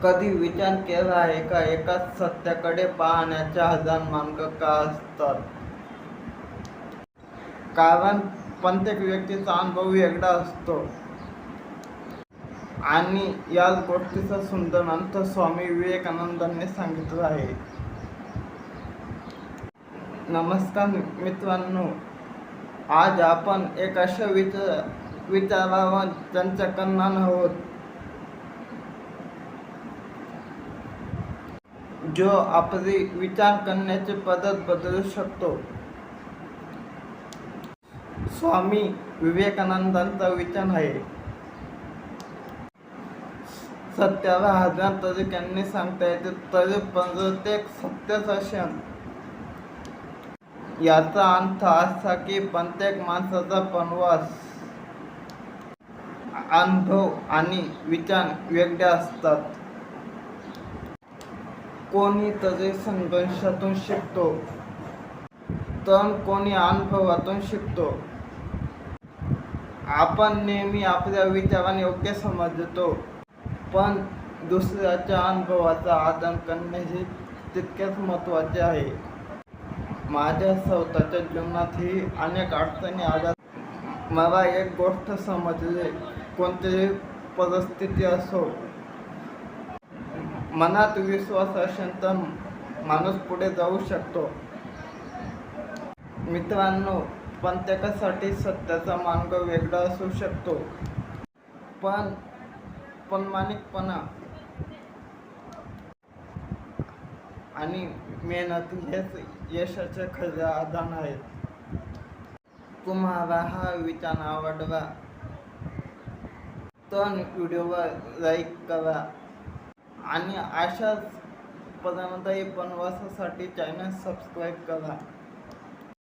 कधी विचार केला आहे का एकाच सत्याकडे पाहण्याच्या हजार मार्ग का असतात? कारण प्रत्येक व्यक्तीचा अनुभव वेगळा असतो आणि याच गोष्टीचा सुंदर अर्थ स्वामी विवेकानंदांनी सांगितला आहे. नमस्कार मित्रांनो, आज आपण एक अशा विचारावर चर्चा करणार आहोत जो आपली विचार करण्याची पद्धत बदलू शकतो. स्वामी विवेकानंदांचा विचार आहे, सत्याला हजार तरीक्यांनी सांगता येते तरी प्रत्येक सत्यच असेल. याचा अर्थ असा की प्रत्येक माणसाचा प्रवास, अनुभव आणि विचार वेगळे असतात. कोणी तरी संघर्षातून शिकतो तर कोणी अनुभवातून शिकतो. आपण नेहमी आपल्या विचाराने योग्य समजतो, पण दुसऱ्याच्या अनुभवाचा आदर करणे हे तितकेच महत्त्वाचे आहे. माझ्या स्वतःच्या जीवनातही अनेक अडचणी आल्या. मला एक गोष्ट समजली, कोणतीही परिस्थिती असो, मनात विश्वास असेल तर माणूस पुढे जाऊ शकतो. मित्रांनो, प्रत्येकासाठी सत्याचा मार्ग वेगळा असू शकतो, पण प्रामाणिकपणा आणि मेहनत हेच यशाचे खरे आधार आहेत. तुम्हाला हा विचार आवडला तर व्हिडिओवर लाईक करा आणि अशाच प्रवासासाठी चॅनल सबस्क्राईब करा.